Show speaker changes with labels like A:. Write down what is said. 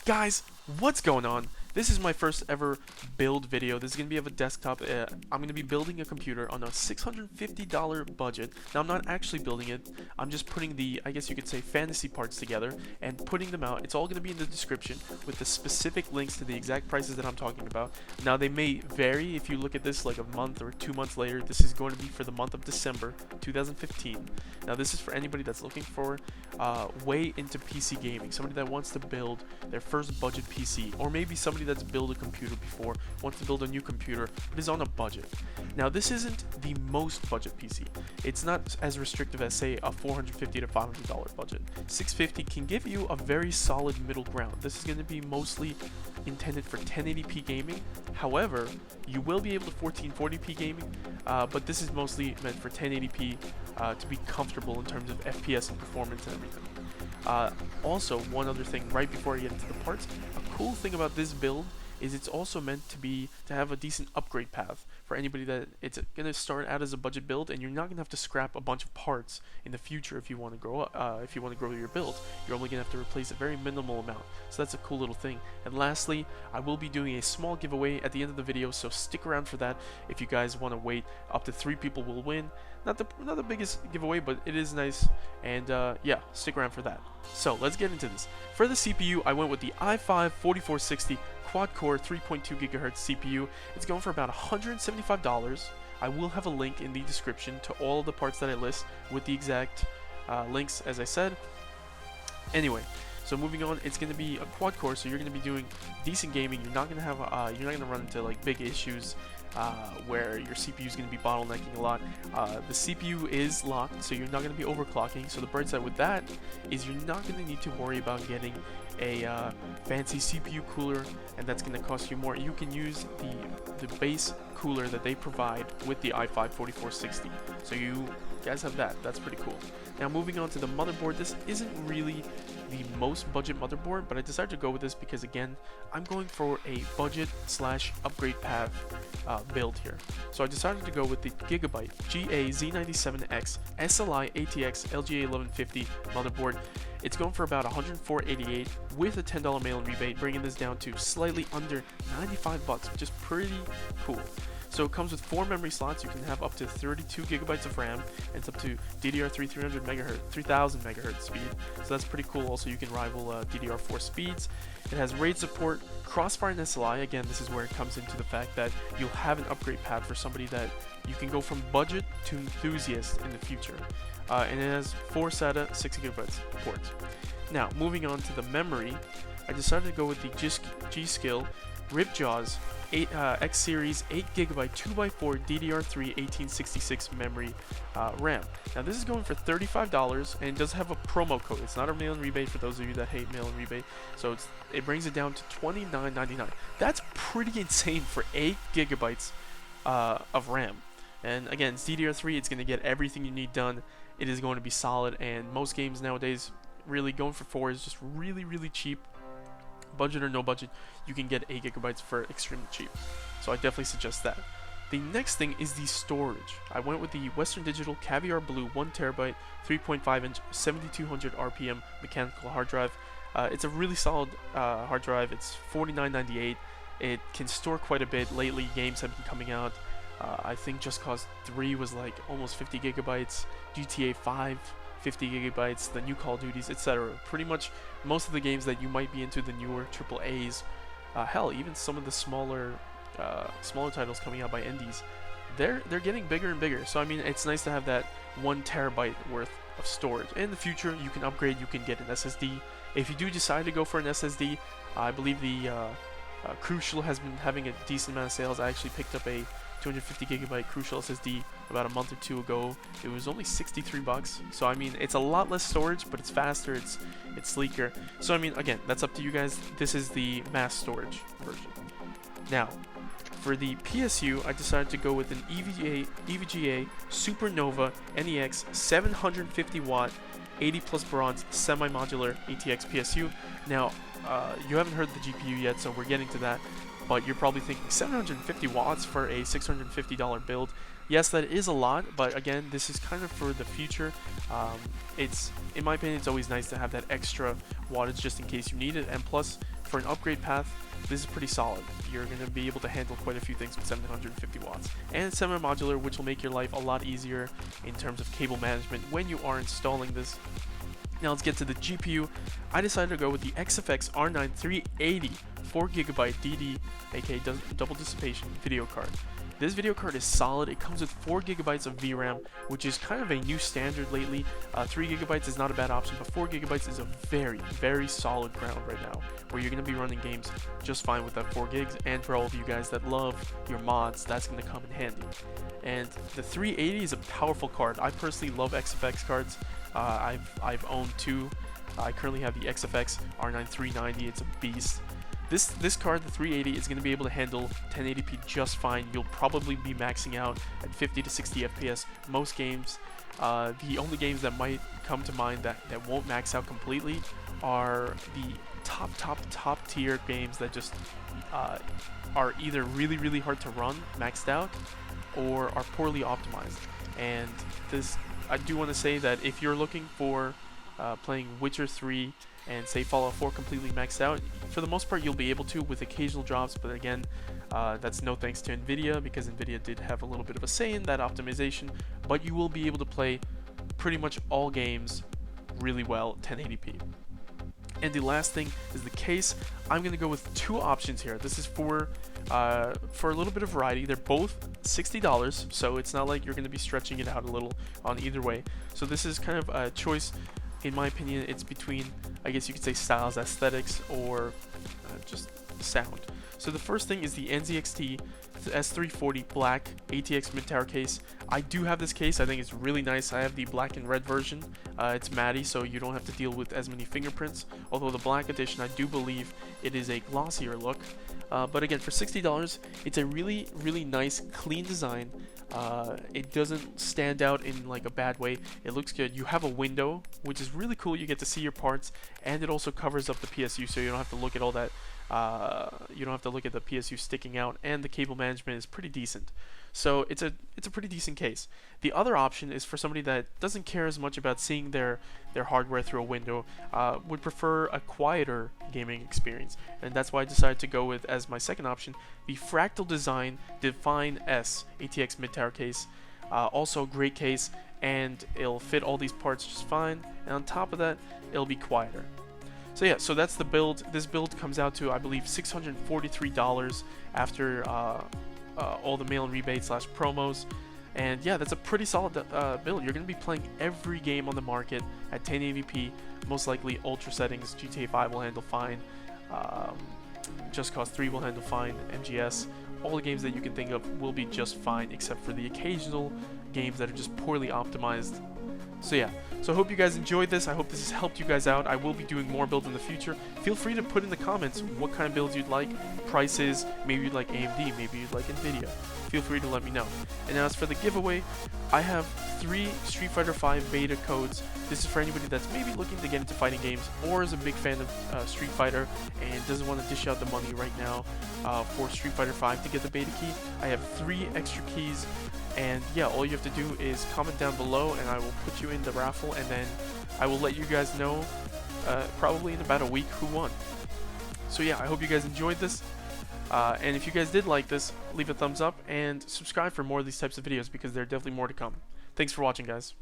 A: Guys, what's going on? This is my first ever build video. This is going to be of a desktop. I'm going to be building a computer on a $650 budget. Now, I'm not actually building it. I'm just putting the, I guess you could say, fantasy parts together and putting them out. It's all going to be in the description with the specific links to the exact prices that I'm talking about. Now, they may vary if you look at this like a month or 2 months later. This is going to be for the month of December 2015. Now, this is for anybody that's looking for way into PC gaming, somebody that wants to build their first budget PC, or maybe somebody that's built a computer before, wants to build a new computer, but is on a budget. Now, this isn't the most budget PC. It's not as restrictive as, say, a $450 to $500 budget. $650 can give you a very solid middle ground. This is going to be mostly intended for 1080p gaming. However, you will be able to 1440p gaming, but this is mostly meant for 1080p to be comfortable in terms of FPS and performance and everything. Also, one other thing right before I get into the parts, a cool thing about this build is it's also meant to have a decent upgrade path for anybody that it's gonna start out as a budget build, and you're not gonna have to scrap a bunch of parts in the future if you want to grow up. If you want to grow your build, you're only gonna have to replace a very minimal amount. So that's a cool little thing. And lastly, I will be doing a small giveaway at the end of the video, so stick around for that. If you guys want to wait, up to 3 people will win. Not the biggest giveaway, but it is nice, and yeah, stick around for that. So let's get into this. For the CPU, I went with the i5-4460 quad-core 3.2 GHz CPU. It's going for about $175. I will have a link in the description to all of the parts that I list with the exact links, as I said. Anyway, so moving on, it's going to be a quad core, so you're going to be doing decent gaming. You're not going to have you're not going to run into like big issues where your CPU is going to be bottlenecking a lot. The CPU is locked, so you're not going to be overclocking. So the bright side with that is you're not going to need to worry about getting a fancy CPU cooler, and that's going to cost you more. You can use the base cooler that they provide with the i5-4460. So you guys have that. That's pretty cool. Now, moving on to the motherboard, this isn't really the most budget motherboard, but I decided to go with this because, again, I'm going for a budget / upgrade path build here. So I decided to go with the Gigabyte GA-Z97X SLI ATX LGA 1150 motherboard. It's going for about $104.88 with a $10 mail-in rebate, bringing this down to slightly under $95, which is pretty cool. So it comes with 4 memory slots. You can have up to 32 gigabytes of RAM, and it's up to DDR3 3000 megahertz speed. So that's pretty cool. Also, you can rival DDR4 speeds. It has RAID support, Crossfire and SLI. Again, this is where it comes into the fact that you'll have an upgrade path for somebody that you can go from budget to enthusiast in the future. And it has 4 SATA 6 gigabytes ports. Now, moving on to the memory, I decided to go with the G.Skill Ripjaws X Series 8GB 2x4 DDR3 1866 memory RAM. Now, this is going for $35, and it does have a promo code. It's not a mail-in rebate for those of you that hate mail-in rebate, so it brings it down to $29.99. That's pretty insane for 8 gigabytes of RAM. And again, it's DDR3. It's going to get everything you need done. It is going to be solid, and most games nowadays, really going for 4 is just really, really cheap. Budget or no budget, you can get 8 gigabytes for extremely cheap. So I definitely suggest that. The next thing is the storage. I went with the Western Digital Caviar Blue 1TB 3.5-inch 7200 RPM mechanical hard drive. It's a really solid hard drive. It's $49.98. It can store quite a bit. Lately, games have been coming out. I think Just Cause 3 was like almost 50 gigabytes. GTA 5, 50 gigabytes. The new Call of Duties, etc. Pretty much most of the games that you might be into, the newer AAAs, hell, even some of the smaller titles coming out by indies, they're getting bigger and bigger. So I mean, it's nice to have that 1 terabyte worth of storage. In the future, you can upgrade. You can get an SSD. If you do decide to go for an SSD, I believe the Crucial has been having a decent amount of sales. I actually picked up a 250 gigabyte Crucial SSD about a month or 2 ago. It was only $63. So I mean, it's a lot less storage, but it's faster, it's sleeker. So I mean, again, that's up to you guys. This is the mass storage version. Now, for the PSU, I decided to go with an EVGA SuperNOVA NEX 750 watt 80 plus bronze semi-modular ATX PSU. Now, you haven't heard the GPU yet, so we're getting to that. But you're probably thinking 750 watts for a $650 build. Yes, that is a lot, but again, this is kind of for the future. In my opinion, it's always nice to have that extra wattage just in case you need it. And plus, for an upgrade path, this is pretty solid. You're going to be able to handle quite a few things with 750 watts. And semi-modular, which will make your life a lot easier in terms of cable management when you are installing this. Now let's get to the GPU. I decided to go with the XFX R9 380 4GB DD, aka Double Dissipation video card. This video card is solid. It comes with 4GB of VRAM, which is kind of a new standard lately. 3GB is not a bad option, but 4GB is a very, very solid ground right now, where you're going to be running games just fine with that 4 gigs. And for all of you guys that love your mods, that's going to come in handy. And the 380 is a powerful card. I personally love XFX cards. I've owned two. I currently have the XFX R9 390. It's a beast. This card, the 380, is going to be able to handle 1080p just fine. You'll probably be maxing out at 50 to 60 FPS most games. The only games that might come to mind that won't max out completely are the top tier games that just are either really hard to run maxed out or are poorly optimized. And this, I do want to say that if you're looking for playing Witcher 3 and say Fallout 4 completely maxed out, for the most part you'll be able to with occasional drops, but again, that's no thanks to NVIDIA, because NVIDIA did have a little bit of a say in that optimization, but you will be able to play pretty much all games really well 1080p. And the last thing is the case. I'm going to go with two options here. This is for a little bit of variety. They're both $60, so it's not like you're going to be stretching it out a little on either way. So this is kind of a choice. In my opinion, it's between, I guess you could say, styles, aesthetics, or just sound. So the first thing is the NZXT S340 black ATX mid-tower case. I do have this case. I think it's really nice. I have the black and red version. It's matte, so you don't have to deal with as many fingerprints. Although the black edition, I do believe it is a glossier look. But again, for $60, it's a really nice, clean design. It doesn't stand out in like a bad way. It looks good. You have a window, which is really cool. You get to see your parts, and it also covers up the PSU, so you don't have to look at all that. You don't have to look at the PSU sticking out, and the cable management is pretty decent. So it's a pretty decent case. The other option is for somebody that doesn't care as much about seeing their hardware through a window, would prefer a quieter gaming experience, and that's why I decided to go with, as my second option, the Fractal Design Define S ATX mid-tower case. Also a great case, and it'll fit all these parts just fine, and on top of that, it'll be quieter. So yeah, so that's the build. This build comes out to, I believe, $643 after all the mail-in rebates / promos. And yeah, that's a pretty solid build. You're going to be playing every game on the market at 1080p, most likely ultra settings. GTA 5 will handle fine. Just Cause 3 will handle fine. MGS. All the games that you can think of will be just fine, except for the occasional games that are just poorly optimized. So yeah, so I hope you guys enjoyed this. I hope this has helped you guys out. I will be doing more builds in the future. Feel free to put in the comments what kind of builds you'd like, prices, maybe you'd like AMD, maybe you'd like NVIDIA. Feel free to let me know. And as for the giveaway, I have 3 Street Fighter V beta codes. This is for anybody that's maybe looking to get into fighting games, or is a big fan of Street Fighter and doesn't want to dish out the money right now for Street Fighter V to get the beta key. I have 3 extra keys. And yeah, all you have to do is comment down below, and I will put you in the raffle, and then I will let you guys know probably in about a week who won. So yeah, I hope you guys enjoyed this. And if you guys did like this, leave a thumbs up and subscribe for more of these types of videos, because there are definitely more to come. Thanks for watching, guys.